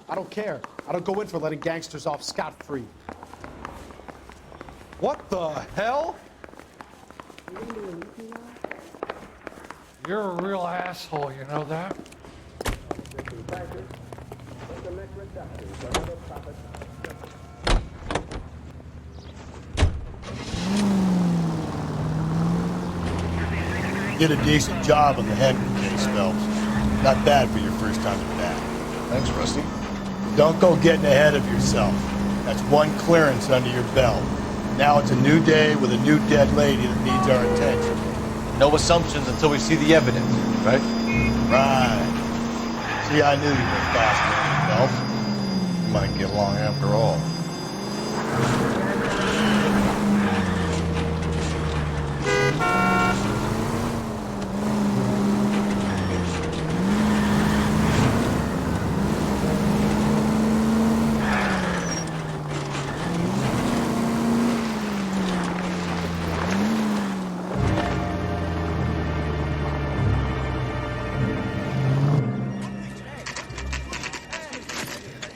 I don't care. I don't go in for letting gangsters off scot-free. What the hell? You're a real asshole, you know that? Did a decent job on the Henry case, Phelps. Not bad for your first time at bat. Thanks, Rusty. Don't go getting ahead of yourself. That's one clearance under your belt. Now it's a new day with a new dead lady that needs our attention. No assumptions until we see the evidence, right? Right. See, I knew you were fast, Phelps. You might get along after all.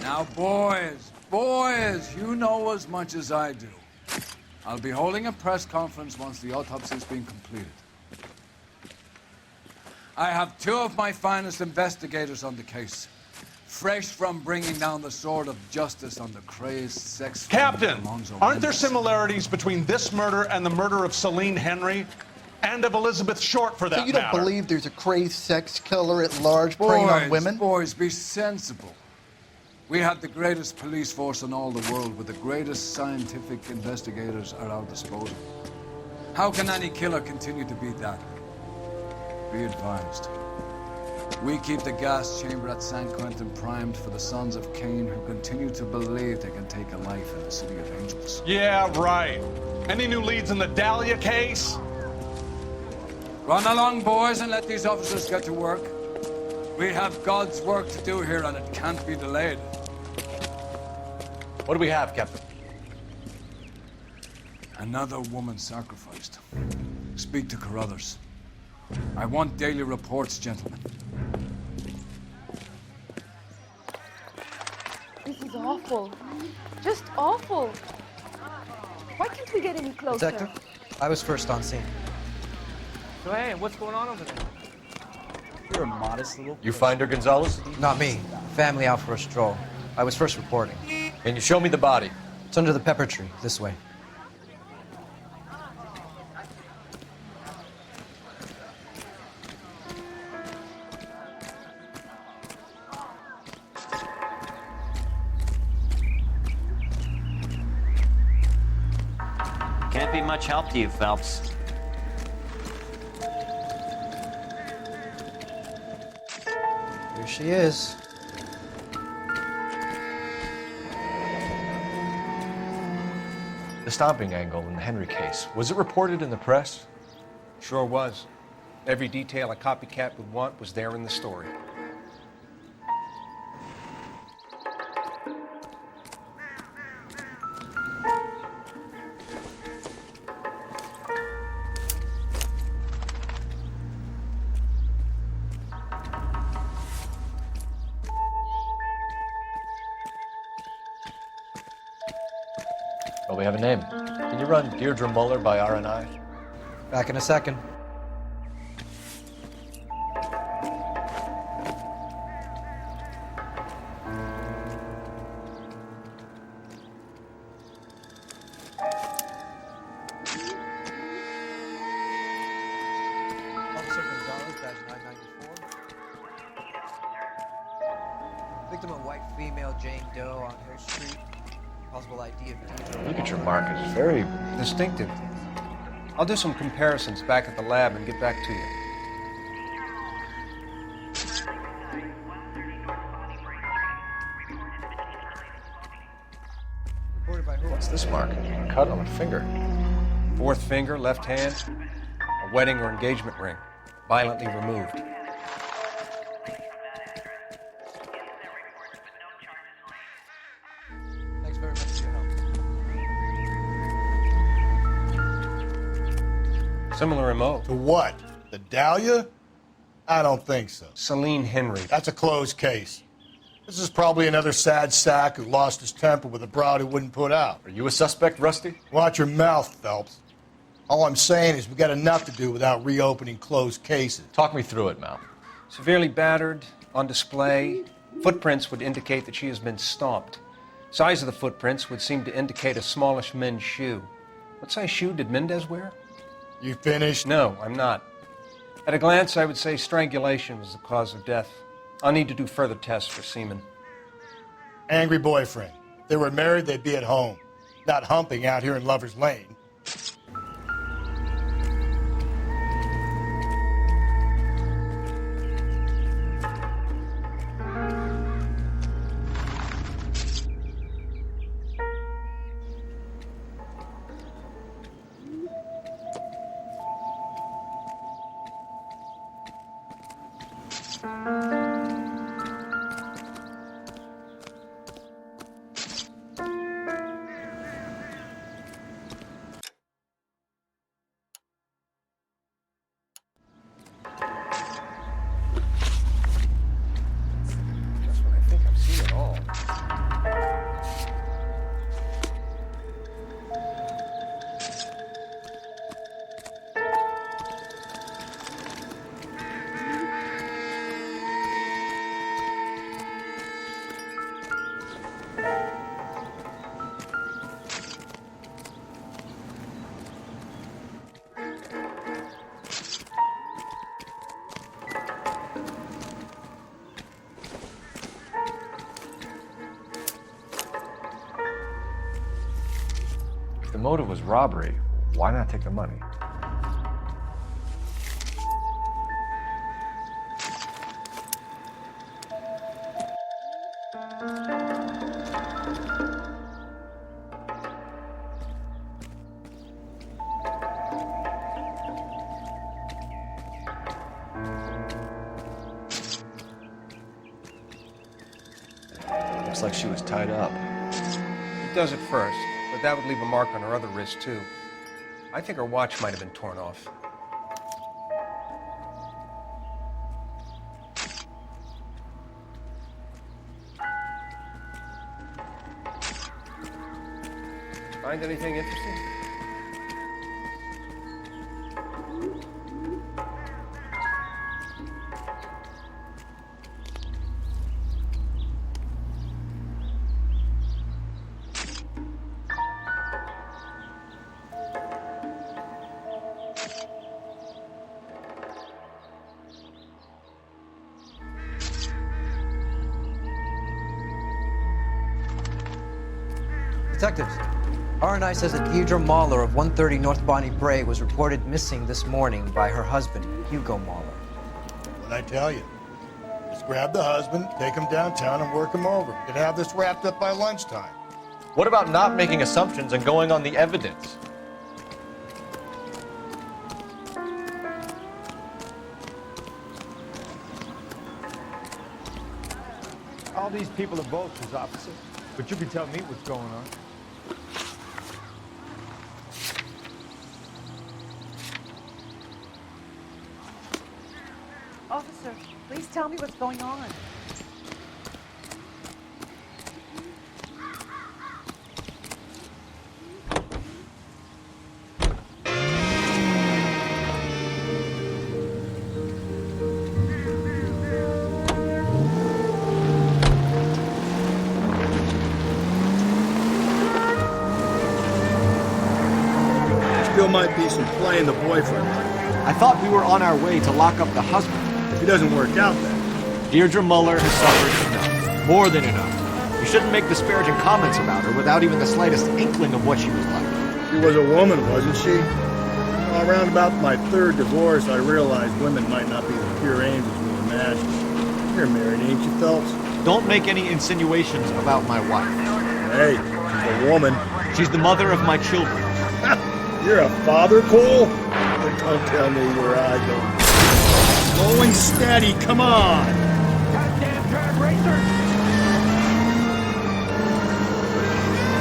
Now, boys, you know as much as I do. I'll be holding a press conference once the autopsy's been completed. I have two of my finest investigators on the case, fresh from bringing down the sword of justice on the crazed sex... Captain, aren't there similarities between this murder and the murder of Celine Henry? And of Elizabeth Short, for that So you don't matter? believe there's a crazed sex killer at large preying on women? Boys, be sensible. We have the greatest police force in all the world with the greatest scientific investigators at our disposal. How can any killer continue to be that? Be advised. We keep the gas chamber at San Quentin primed for the sons of Cain who continue to believe they can take a life in the City of Angels. Yeah, right. Any new leads in the Dahlia case? Run along, boys, and let these officers get to work. We have God's work to do here, and it can't be delayed. What do we have, Captain? Another woman sacrificed. Speak to Carruthers. I want daily reports, gentlemen. This is awful. Just awful. Why can't we get any closer? Detective, I was first on scene. So hey, what's going on over there? You're a modest little... You find her, Gonzalez? Not me. Family out for a stroll. I was first reporting. Can you show me the body? It's under the pepper tree, this way. Can't be much help to you, Phelps. Here she is. The stomping angle in the Henry case. Was it reported in the press? Sure was. Every detail a copycat would want was there in the story. Well, we have a name. Can you run Deirdre Muller by RNI? Back in a second. Officer Gonzalez, badge 994. Victim a white female, Jane Doe on Hill Street. Possible ID of Deirdre. Look at your markers. Very Distinctive. I'll do some comparisons back at the lab and get back to you. Reported by who? What's this mark? A cut on a finger. Fourth finger, left hand, a wedding or engagement ring, violently removed. Thanks very much for your help. Similar MO. To what? The Dahlia? I don't think so. Celine Henry. That's a closed case. This is probably another sad sack who lost his temper with a broad who wouldn't put out. Are you a suspect, Rusty? Watch your mouth, Phelps. All I'm saying is we got enough to do without reopening closed cases. Talk me through it, Mal. Severely battered, on display. Footprints would indicate that she has been stomped. Size of the footprints would seem to indicate a smallish men's shoe. What size shoe did Mendez wear? You finished? No, I'm not. At a glance, I would say strangulation was the cause of death. I'll need to do further tests for semen. Angry boyfriend. If they were married, they'd be at home, not humping out here in Lover's Lane. If the motive was robbery, why not take the money? Looks like she was tied up. It does at first, but that would leave a mark on her other wrist, too. I think her watch might have been torn off. Find anything interesting? Detectives, R&I says that Deirdre Mahler of 130 North Bonnie Bray was reported missing this morning by her husband, Hugo Mahler. What'd I tell you? Just grab the husband, take him downtown, and work him over. We could have this wrapped up by lunchtime. What about not making assumptions and going on the evidence? All these people are vultures, officer. But you can tell me what's going on. Officer, please tell me what's going on. Still might be some play in the boyfriend. I thought we were on our way to lock up the husband. If he doesn't work out then. Deirdre Muller has suffered enough. More than enough. You shouldn't make disparaging comments about her without even the slightest inkling of what she was like. She was a woman, wasn't she? Well, around about my third divorce, I realized women might not be the pure angels we imagine. You're married, ain't you, Phelps? Don't make any insinuations about my wife. Hey, she's a woman. She's the mother of my children. You're a father, Cole? Don't tell me where I go. Going steady, come on! Goddamn drag racer!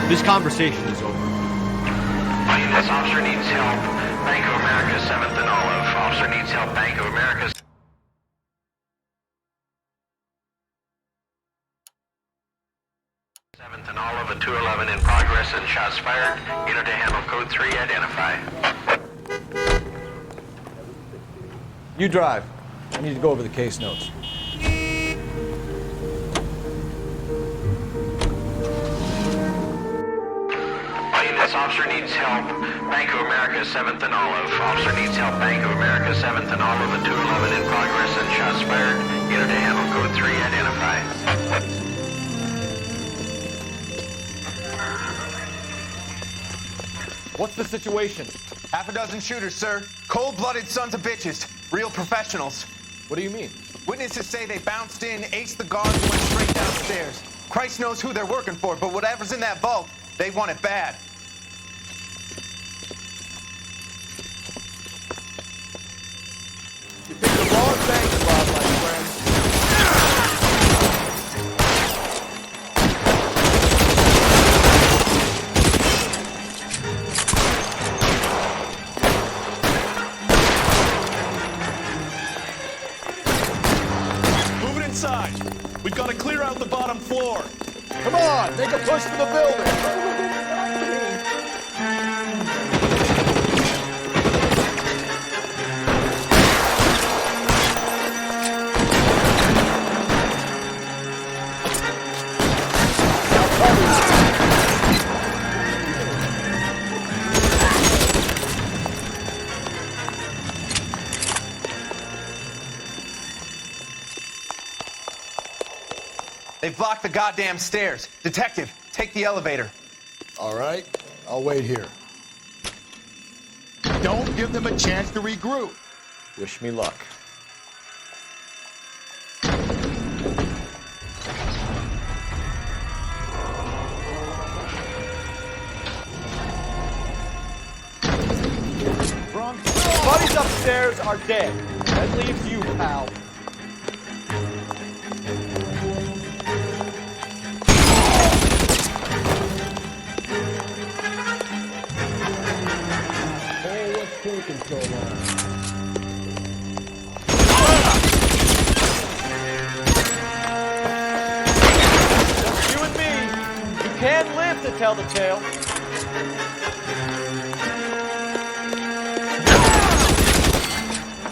This conversation is over. This officer needs help. Bank of America, 7th and Olive. Officer needs help. Bank of America. 7th and Olive at 211 in progress and shots fired. Unit to handle code 3, identify. You drive. I need to go over the case notes. All units, officer needs help. Bank of America, 7th and Olive. Officer needs help. Bank of America, 7th and Olive at 211 in progress and shots fired. Unit to handle code 3, identify. What's the situation? Half a dozen shooters, sir. Cold-blooded sons of bitches. Real professionals. What do you mean? Witnesses say they bounced in, aced the guards, and went straight downstairs. Christ knows who they're working for, but whatever's in that vault, they want it bad. You picked the wrong thing, Bob, my friend. Move it inside. We've got to clear out the bottom floor. Come on, make a push for the building. They've blocked the goddamn stairs. Detective, take the elevator. All right, I'll wait here. Don't give them a chance to regroup. Wish me luck. Buddies upstairs are dead. That leaves you, pal. Just you and me. You can live to tell the tale.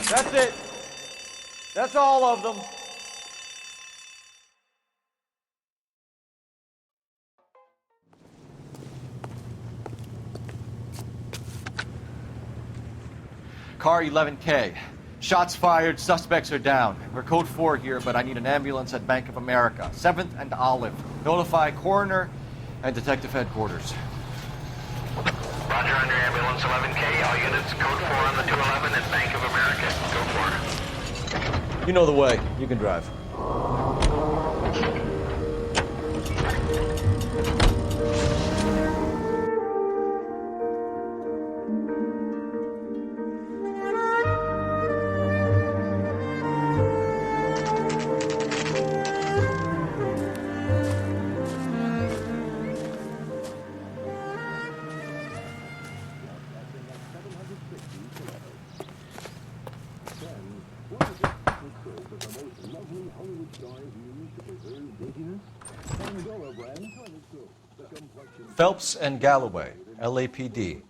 That's it. That's all of them. Car 11K. Shots fired, suspects are down. We're code 4 here, but I need an ambulance at Bank of America. 7th and Olive. Notify coroner and detective headquarters. Roger, under ambulance 11K. All units, code 4 on the 211 at Bank of America. Go for it. You know the way. You can drive. Phelps and Galloway, LAPD.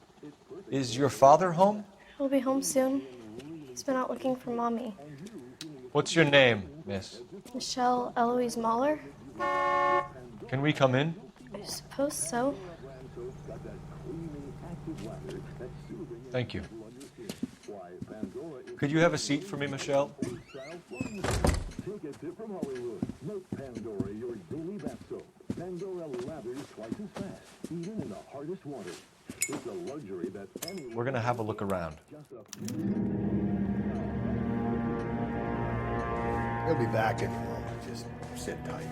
Is your father home? He'll be home soon. He's been out looking for Mommy. What's your name, miss? Michelle Eloise Mahler? Can we come in? I suppose so. Thank you. Could you have a seat for me, Michelle? We're gonna have a look around. He'll be back in a moment. Just sit tight.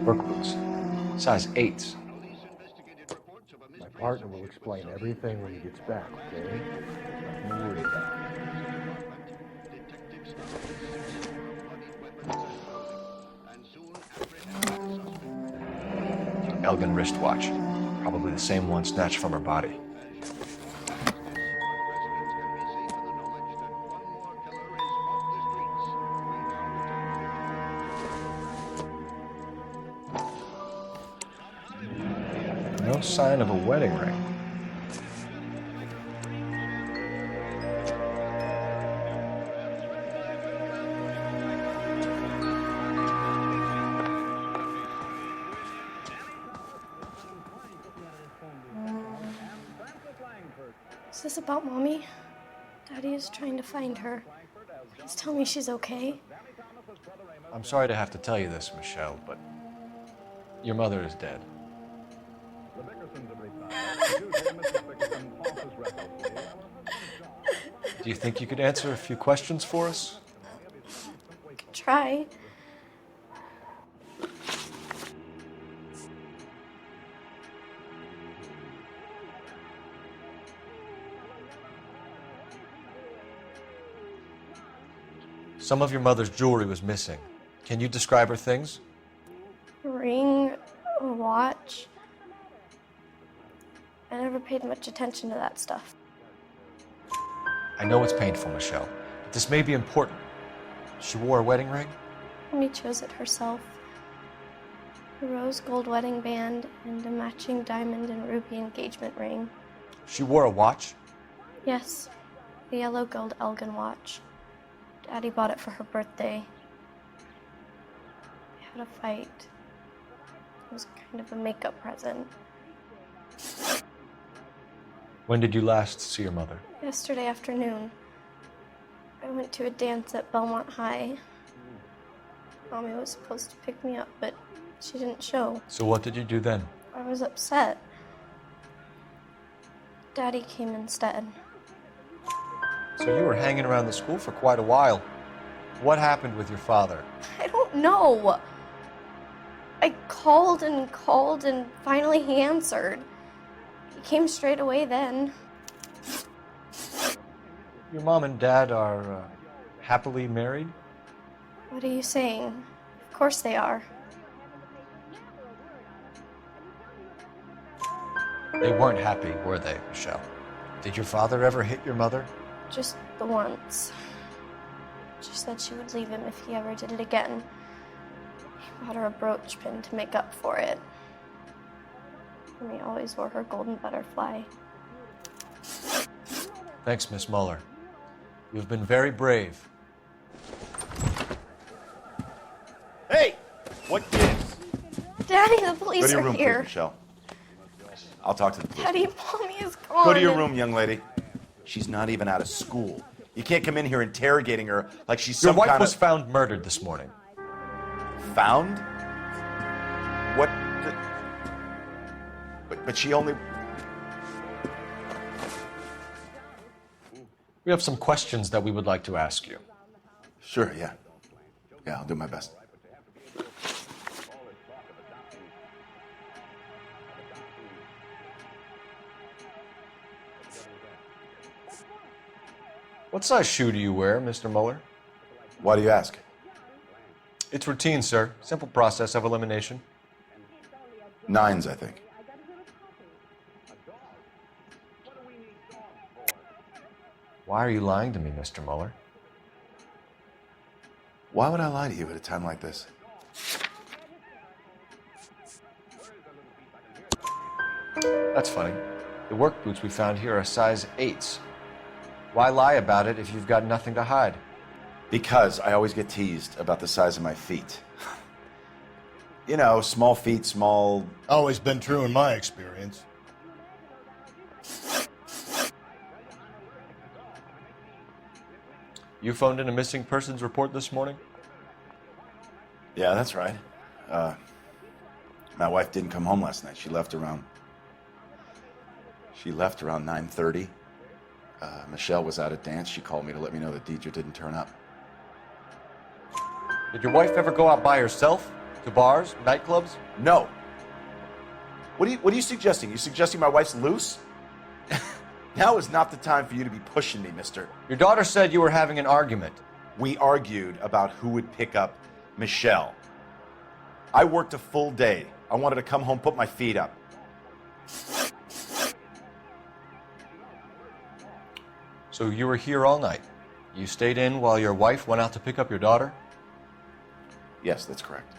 Work boots. Size 8s. My partner will explain everything when he gets back, okay? Nothing to worry about. Elgin wristwatch. Probably the same one snatched from her body. No sign of a wedding ring. Is this about Mommy? Daddy is trying to find her. Please tell me she's okay. I'm sorry to have to tell you this, Michelle, but your mother is dead. Do you think you could answer a few questions for us? Try. Some of your mother's jewelry was missing. Can you describe her things? A ring, a watch. I never paid much attention to that stuff. I know it's painful, Michelle, but this may be important. She wore a wedding ring? Mommy chose it herself. A rose gold wedding band and a matching diamond and ruby engagement ring. She wore a watch? Yes, a yellow gold Elgin watch. Daddy bought it for her birthday. We had a fight. It was kind of a makeup present. When did you last see your mother? Yesterday afternoon, I went to a dance at Belmont High. Mommy was supposed to pick me up, but she didn't show. So what did you do then? I was upset. Daddy came instead. So you were hanging around the school for quite a while. What happened with your father? I don't know. I called and finally he answered. He came straight away then. Your mom and dad are happily married? What are you saying? Of course they are. They weren't happy, were they, Michelle? Did your father ever hit your mother? Just the once. She said she would leave him if he ever did it again. He bought her a brooch pin to make up for it. And he always wore her golden butterfly. Thanks, Miss Muller. You've been very brave. Hey! What gives? Daddy, the police Go to your are room, here. please, Michelle. I'll talk to the police. Daddy, Mommy is gone. Go to your room, young lady. She's not even out of school. You can't come in here interrogating her like she's Your some wife kind was of... found murdered this morning. Found? What? But she only... We have some questions that we would like to ask you. Sure, yeah. Yeah, I'll do my best. What size shoe do you wear, Mr. Muller? Why do you ask? It's routine, sir. Simple process of elimination. 9s, I think. Why are you lying to me, Mr. Muller? Why would I lie to you at a time like this? That's funny. The work boots we found here are size 8s. Why lie about it if you've got nothing to hide? Because I always get teased about the size of my feet. You know, small feet, small... Always been true in my experience. You phoned in a missing persons report this morning? Yeah, that's right. My wife didn't come home last night. She left around 9:30. Michelle was out at dance. She called me to let me know that Deidre didn't turn up. Did your wife ever go out by herself? To bars, nightclubs? No. What are you suggesting? You suggesting my wife's loose? Now is not the time for you to be pushing me, mister. Your daughter said you were having an argument. We argued about who would pick up Michelle. I worked a full day. I wanted to come home, put my feet up. So you were here all night. You stayed in while your wife went out to pick up your daughter? Yes, that's correct.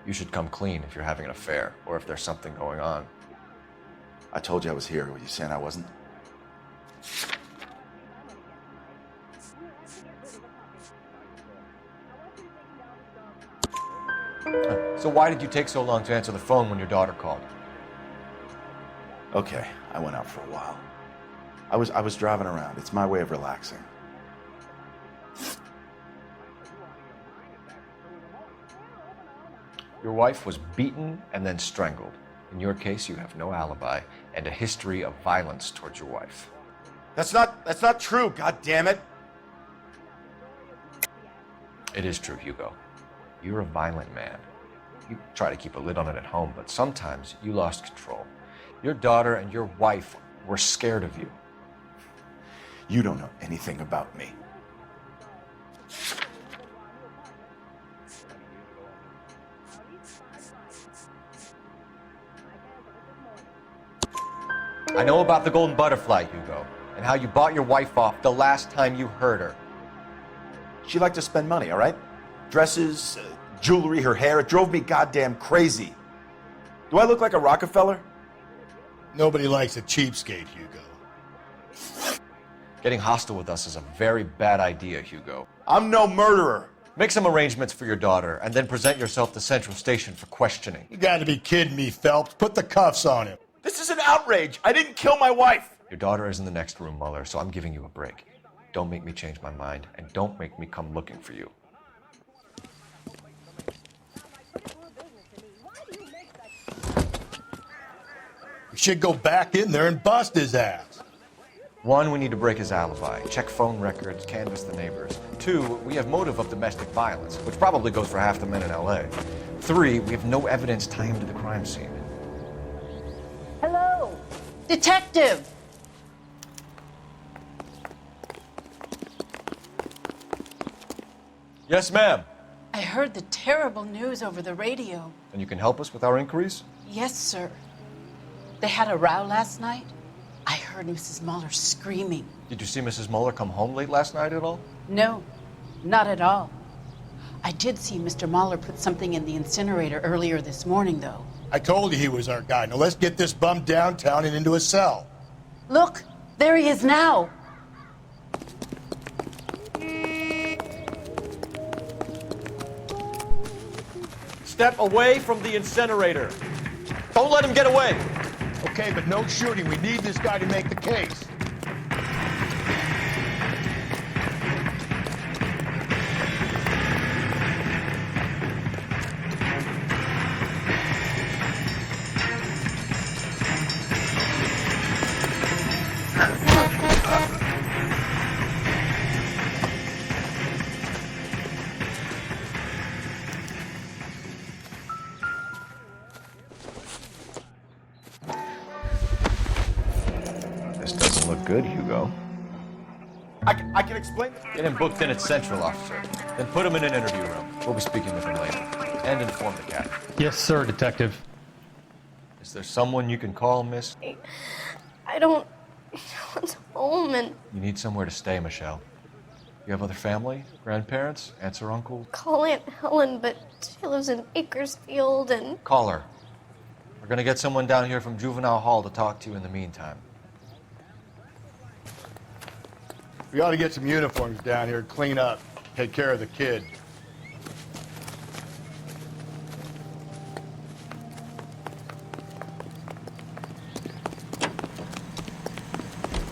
You should come clean if you're having an affair or if there's something going on. I told you I was here. Were you saying I wasn't? So why did you take so long to answer the phone when your daughter called? Okay, I went out for a while. I was driving around. It's my way of relaxing. Your wife was beaten and then strangled. In your case, you have no alibi and a history of violence towards your wife. That's not true, god damn it. It is true, Hugo. You're a violent man. You try to keep a lid on it at home, but sometimes you lost control. Your daughter and your wife were scared of you. You don't know anything about me. I know about the golden butterfly, Hugo, and how you bought your wife off the last time you heard her. She liked to spend money, all right? Dresses, jewelry, her hair. It drove me goddamn crazy. Do I look like a Rockefeller? Nobody likes a cheapskate, Hugo. Getting hostile with us is a very bad idea, Hugo. I'm no murderer. Make some arrangements for your daughter, and then present yourself to Central Station for questioning. You gotta be kidding me, Phelps. Put the cuffs on him. This is an outrage. I didn't kill my wife. Your daughter is in the next room, Mueller, so I'm giving you a break. Don't make me change my mind, and don't make me come looking for you. We should go back in there and bust his ass. 1, we need to break his alibi, check phone records, canvass the neighbors. 2, we have motive of domestic violence, which probably goes for half the men in L.A. 3, we have no evidence tying him to the crime scene. Hello, detective. Yes, ma'am. I heard the terrible news over the radio. And you can help us with our inquiries? Yes, sir. They had a row last night. I heard Mrs. Mueller screaming. Did you see Mrs. Mueller come home late last night at all? No, not at all. I did see Mr. Mueller put something in the incinerator earlier this morning, though. I told you he was our guy. Now let's get this bum downtown and into a cell. Look, there he is now. Step away from the incinerator. Don't let him get away. Okay, but no shooting. We need this guy to make the case. Good, Hugo. I can explain. Get him booked in at Central, officer. Then put him in an interview room. We'll be speaking with him later. And inform the captain. Yes, sir, detective. Is there someone you can call, miss? I don't want home and You need somewhere to stay, Michelle. You have other family? Grandparents? Aunts or uncles? call Aunt Helen, but she lives in Bakersfield and Call her. We're gonna get someone down here from Juvenile Hall to talk to you in the meantime. We ought to get some uniforms down here, clean up, take care of the kid.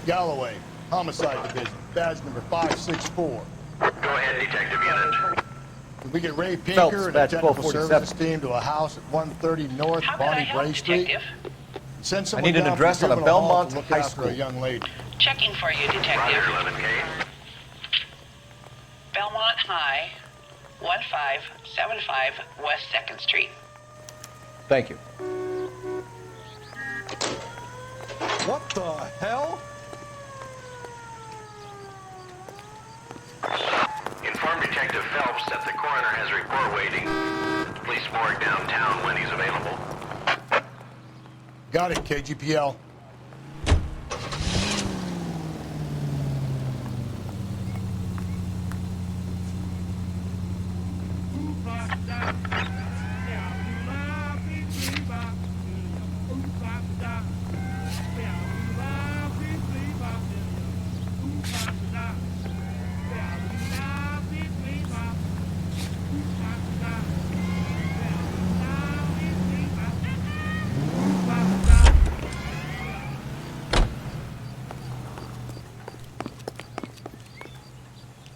Galloway, Homicide Division, badge number 564. Go ahead, detective unit. Did we get Ray Pinker Phelps, and a badge technical 1247. services team to a house at 130 North Bonnie Bray Street? Send someone need an down address from on a Juvenile Hall Belmont to look High after School. a young lady. Checking for you, detective. Roger, 11K. Belmont High, 1575 West 2nd Street. Thank you. What the hell? Inform Detective Phelps that the coroner has a report waiting at the police morgue downtown when he's available. Got it, KGPL.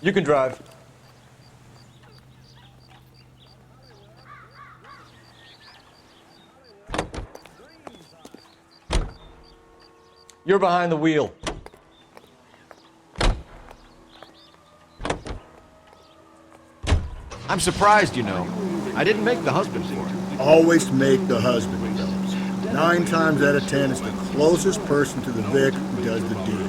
You can drive. You're behind the wheel. I'm surprised, you know. I didn't make the husband for it. Always make the husband, fellas. 9 times out of 10, it's the closest person to the Vic who does the deed.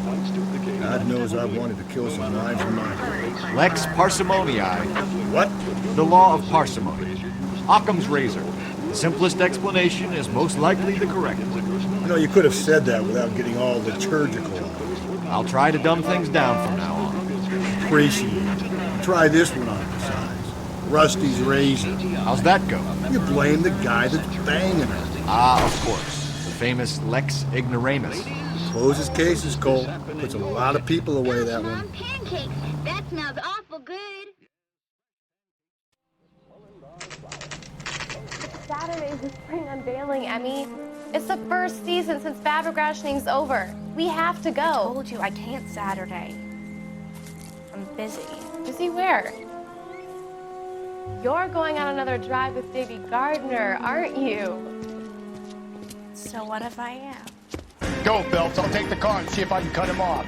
God knows I've wanted to kill some wives in my day. Lex parsimoniae. What? The law of parsimony. Occam's razor. The simplest explanation is most likely the correct one. You know, you could have said that without getting all liturgical. I'll try to dumb things down from now on. Appreciate it. Try this one on besides. Rusty's razor. How's that go? You blame the guy that's banging her. Ah, of course. The famous Lex ignoramus. Closes cases, Cole. Puts a lot of people away, that one. Pancakes. That smells awful good. Saturday's the spring unveiling, Emmy. It's the first season since fabric rationing's over. We have to go. I told you I can't Saturday. I'm busy. Busy where? You're going on another drive with Davy Gardner, aren't you? So what if I am? Go, Phelps. I'll take the car and see if I can cut him off.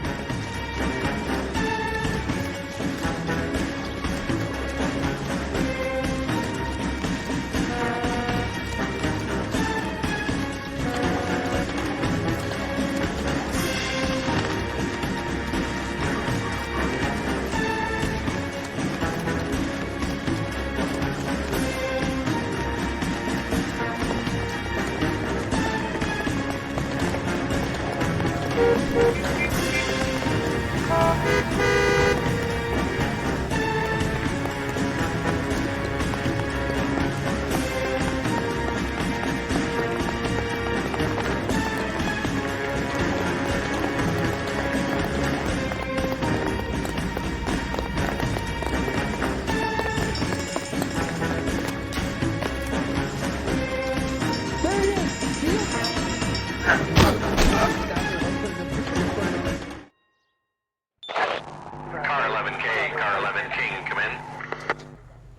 Car 11K, come in.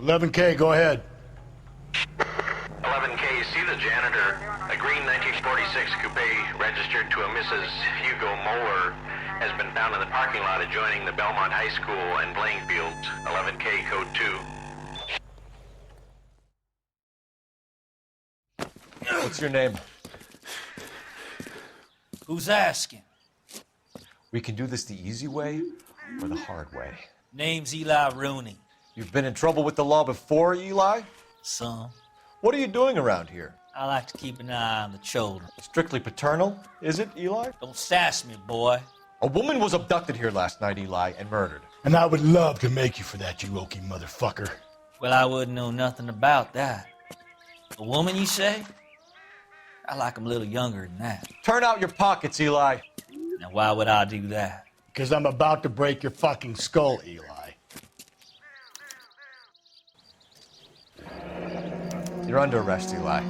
11K, go ahead. 11K, see the janitor. A green 1946 coupe registered to a Mrs. Hugo Moeller has been found in the parking lot adjoining the Belmont High School and playing fields. 11K, code 2. What's your name? Who's asking? We can do this the easy way or the hard way. Name's Eli Rooney. You've been in trouble with the law before, Eli? Some. What are you doing around here? I like to keep an eye on the children. Strictly paternal, is it, Eli? Don't sass me, boy. A woman was abducted here last night, Eli, and murdered. And I would love to make you for that, you oaky motherfucker. Well, I wouldn't know nothing about that. A woman, you say? I like 'em a little younger than that. Turn out your pockets, Eli. Now, why would I do that? Because I'm about to break your fucking skull, Eli. You're under arrest, Eli.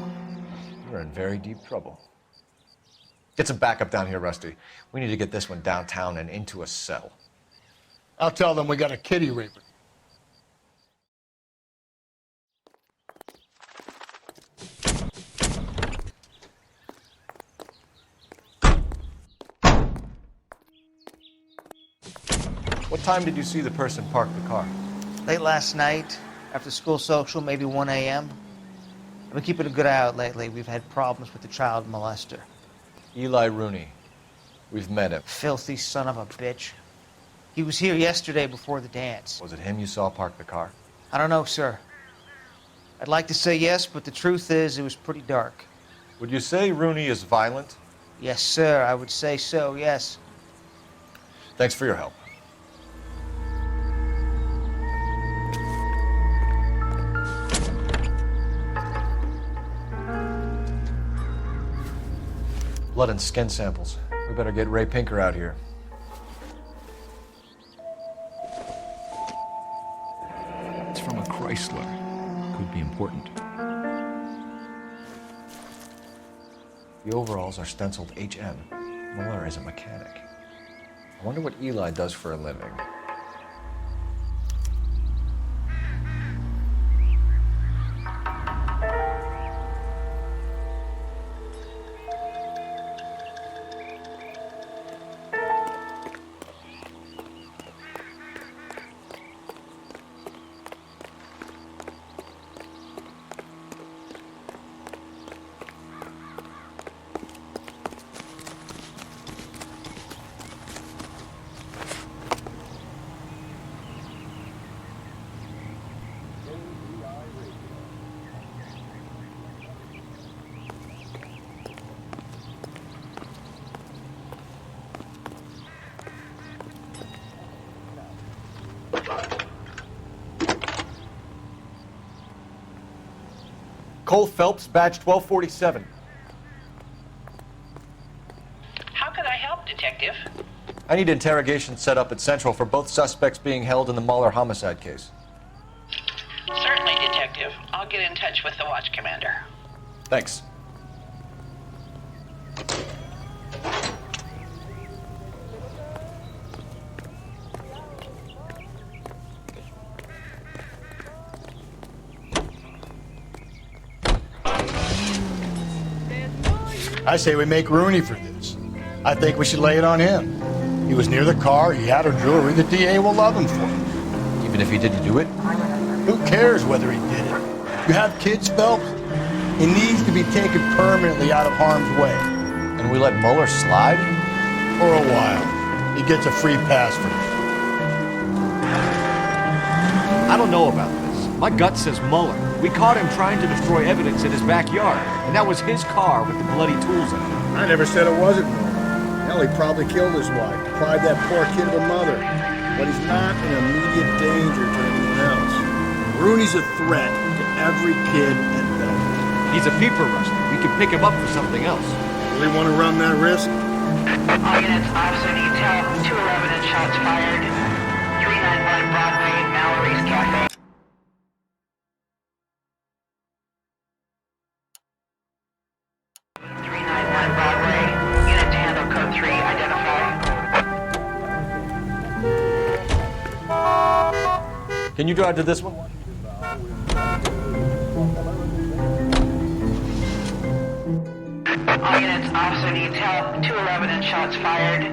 You're in very deep trouble. Get some backup down here, Rusty. We need to get this one downtown and into a cell. I'll tell them we got a kitty raper. What time did you see the person park the car? Late last night, after school social, maybe 1 a.m. I've been keeping a good eye out lately. We've had problems with the child molester. Eli Rooney. We've met him. Filthy son of a bitch. He was here yesterday before the dance. Was it him you saw park the car? I don't know, sir. I'd like to say yes, but the truth is it was pretty dark. Would you say Rooney is violent? Yes, sir. I would say so, yes. Thanks for your help. Blood and skin samples. We better get Ray Pinker out here. It's from a Chrysler. Could be important. The overalls are stenciled HM. Muller is a mechanic. I wonder what Eli does for a living. Cole Phelps, badge 1247. How can I help, Detective? I need interrogation set up at Central for both suspects being held in the Mahler homicide case. Certainly, Detective. I'll get in touch with the watch commander. Thanks. I say we make Rooney for this. I think we should lay it on him. He was near the car, he had her jewelry, the DA will love him for it. Even if he didn't do it? Who cares whether he did it? You have kids, Phelps? He needs to be taken permanently out of harm's way. And we let Mueller slide? For a while. He gets a free pass for it. I don't know about this. My gut says Mueller. We caught him trying to destroy evidence in his backyard, and that was his car with the bloody tools in it. I never said it wasn't Mueller. Hell, he probably killed his wife, deprived that poor kid of a mother. But he's not in immediate danger to anyone else. Rooney's a threat to every kid in Belgium. He's a peeper, Rusty. We can pick him up for something else. Really want to run that risk? All units, officer detail, 211 and shots fired. 391 Broadway, Mallory's Cafe. Can you drive to this one? All units, officer detail, 211 and shots fired.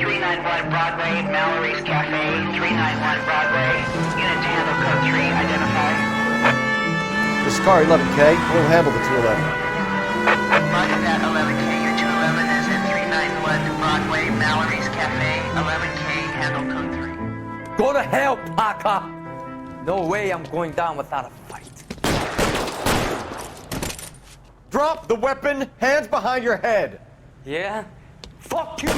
391 Broadway, Mallory's Cafe, 391 Broadway. Unit to handle code 3, identify. This is car 11K. We'll handle the 211. Roger that, 11K. Your 211 is at 391 Broadway, Mallory's Cafe, 11K, handle code 3. Go to hell, Parker! No way I'm going down without a fight. Drop the weapon, hands behind your head. Yeah? Fuck you too!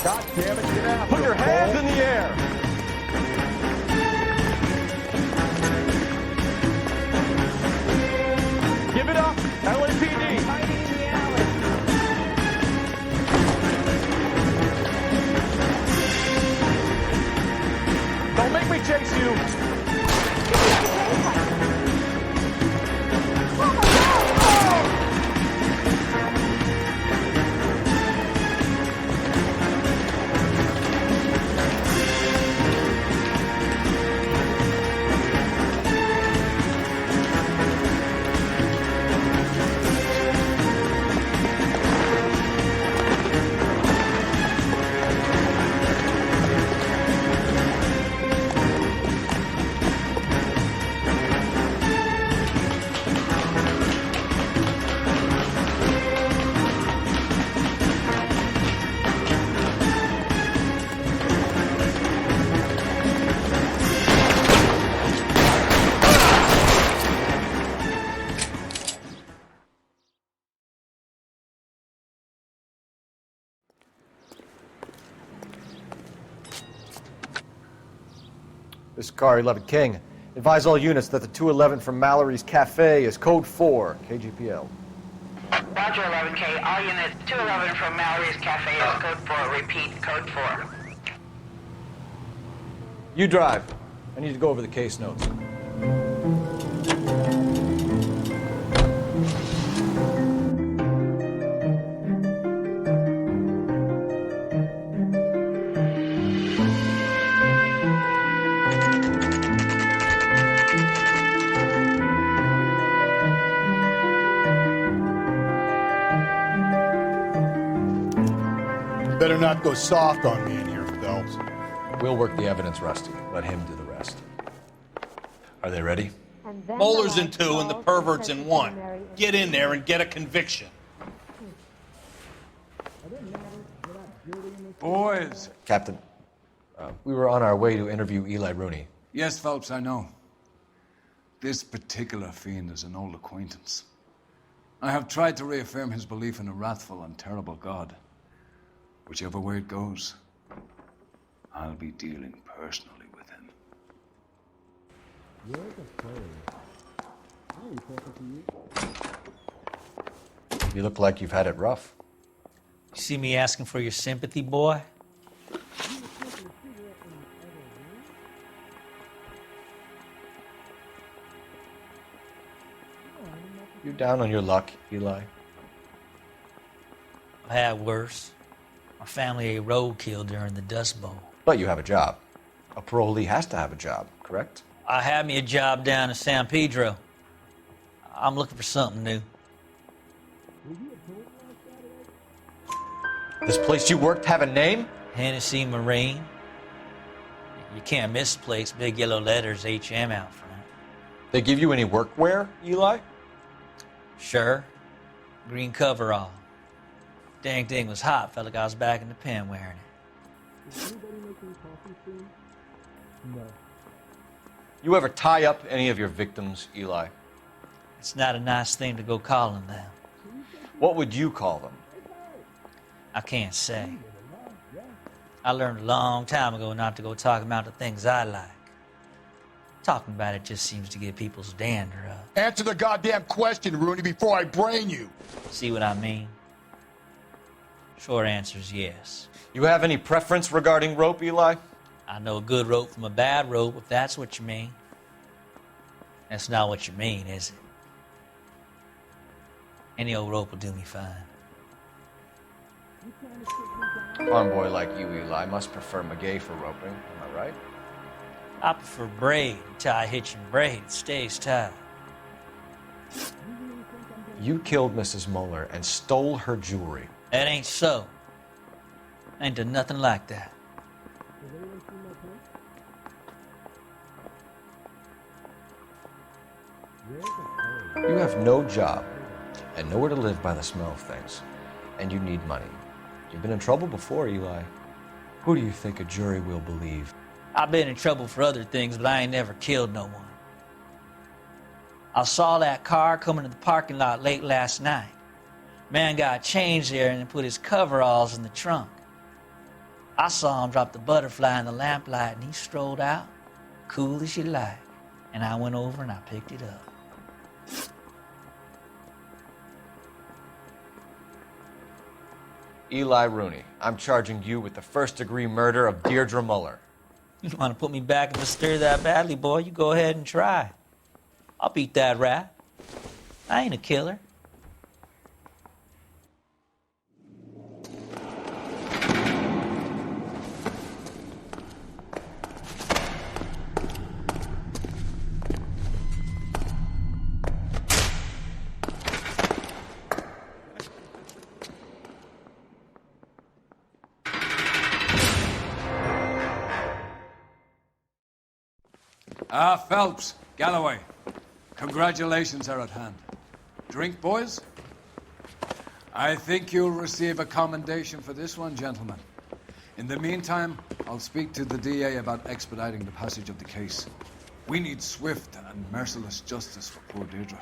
God damn it, get out! Put your hands in the air! Give it up, LAPD! Don't make me chase you! This is car 11 King. Advise all units that the 211 from Mallory's Cafe is code 4, KGPL. Roger, 11K. All units, 211 from Mallory's Cafe is code 4. Repeat, code 4. You drive. I need to go over the case notes. Better not go soft on me in here, Phelps. We'll work the evidence, Rusty. Let him do the rest. Are they ready? Bowler's in 2 and the pervert's in 1. Get in there and get a conviction. Boys. Captain, we were on our way to interview Eli Rooney. Yes, Phelps, I know. This particular fiend is an old acquaintance. I have tried to reaffirm his belief in a wrathful and terrible God. Whichever way it goes, I'll be dealing personally with him. You look like you've had it rough. You see me asking for your sympathy, boy? You down on your luck, Eli? I've had worse. My family ate roadkill during the Dust Bowl. But you have a job. A parolee has to have a job, correct? I had me a job down in San Pedro. I'm looking for something new. This place you worked have a name? Hennessy Marine. You can't miss the place. Big yellow letters, HM out front. They give you any workwear, Eli? Sure. Green coverall. Dang thing was hot. Felt like I was back in the pen wearing it. No. You ever tie up any of your victims, Eli? It's not a nice thing to go calling them. What would you call them? I can't say. I learned a long time ago not to go talking about the things I like. Talking about it just seems to get people's dander up. Answer the goddamn question, Rooney, before I brain you. See what I mean? Short answer is yes. You have any preference regarding rope, Eli? I know a good rope from a bad rope, if that's what you mean. That's not what you mean, is it? Any old rope will do me fine. A farm boy like you, Eli, must prefer McGay for roping, am I right? I prefer braid. You tie a hitch and braid, it stays tied. You killed Mrs. Muller and stole her jewelry. That ain't so. I ain't done nothing like that. You have no job and nowhere to live by the smell of things, and you need money. You've been in trouble before, Eli. Who do you think a jury will believe? I've been in trouble for other things, but I ain't never killed no one. I saw that car coming to the parking lot late last night. Man got changed there and put his coveralls in the trunk. I saw him drop the butterfly in the lamplight and he strolled out, cool as you like. And I went over and I picked it up. Eli Rooney, I'm charging you with the first-degree murder of Deirdre Muller. You want to put me back in the stir that badly, boy? You go ahead and try. I'll beat that rap. I ain't a killer. Phelps, Galloway, congratulations are at hand. Drink, boys? I think you'll receive a commendation for this one, gentlemen. In the meantime, I'll speak to the DA about expediting the passage of the case. We need swift and merciless justice for poor Deirdre.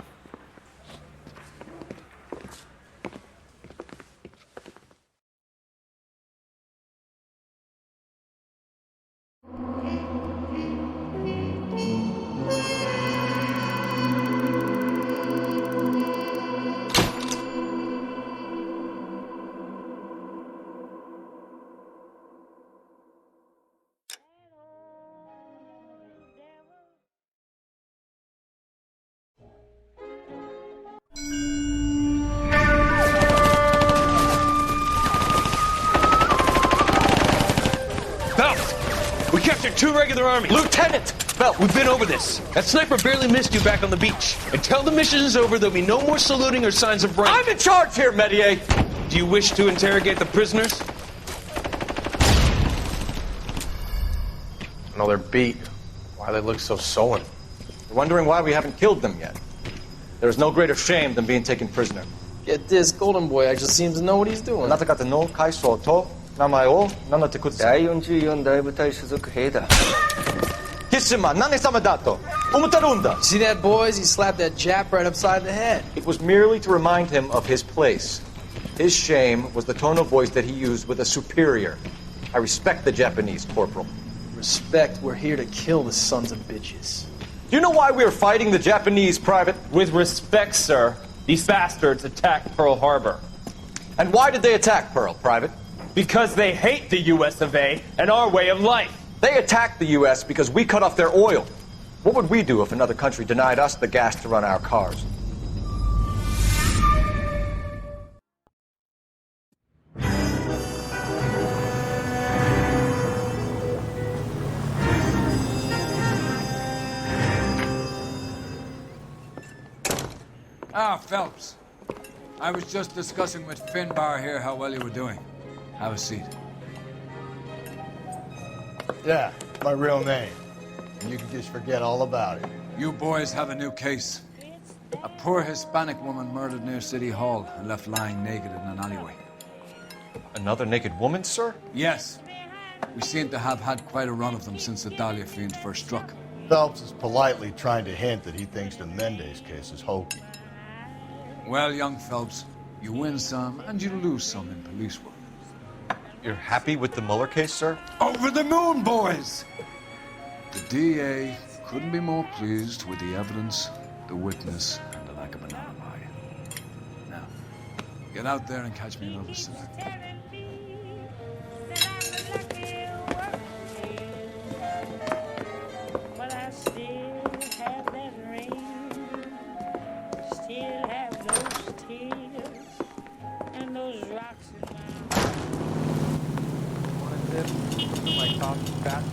We captured 2 regular armies. Lieutenant! Phelps, we've been over this. That sniper barely missed you back on the beach. Until the mission is over, there'll be no more saluting or signs of rank. I'm in charge here, Medier! Do you wish to interrogate the prisoners? No, they're beat. Why they look so sullen? You're wondering why we haven't killed them yet. There is no greater shame than being taken prisoner. Get this, Golden Boy actually seems to know what he's doing. あなた方の階層と名前を名乗ってください。第44大部隊所属兵だ。キスマ何様だと思ってるんだ。 See that, boys? He slapped that Jap right upside the head. It was merely to remind him of his place. His shame was the tone of voice that he used with a superior. I respect the Japanese, Corporal. Respect, we're here to kill the sons of bitches. Do you know why we are fighting the Japanese, Private? With respect, sir, these bastards attacked Pearl Harbor. And why did they attack Pearl, Private? Because they hate the US of A and our way of life. They attacked the US because we cut off their oil. What would we do if another country denied us the gas to run our cars? Ah, Phelps. I was just discussing with Finbar here how well you were doing. Have a seat. Yeah, my real name. And you can just forget all about it. You boys have a new case. A poor Hispanic woman murdered near City Hall and left lying naked in an alleyway. Another naked woman, sir? Yes. We seem to have had quite a run of them since the Dahlia fiend first struck. Phelps is politely trying to hint that he thinks the Mendez case is hokey. Well, young Phelps, you win some and you lose some in police work. You're happy with the Mueller case, sir? Over the moon, boys! The DA couldn't be more pleased with the evidence, the witness, and the lack of an alibi. Now, get out there and catch me another cigar. But I still have that ring, still have those tears and those rocks in my My coffee fat.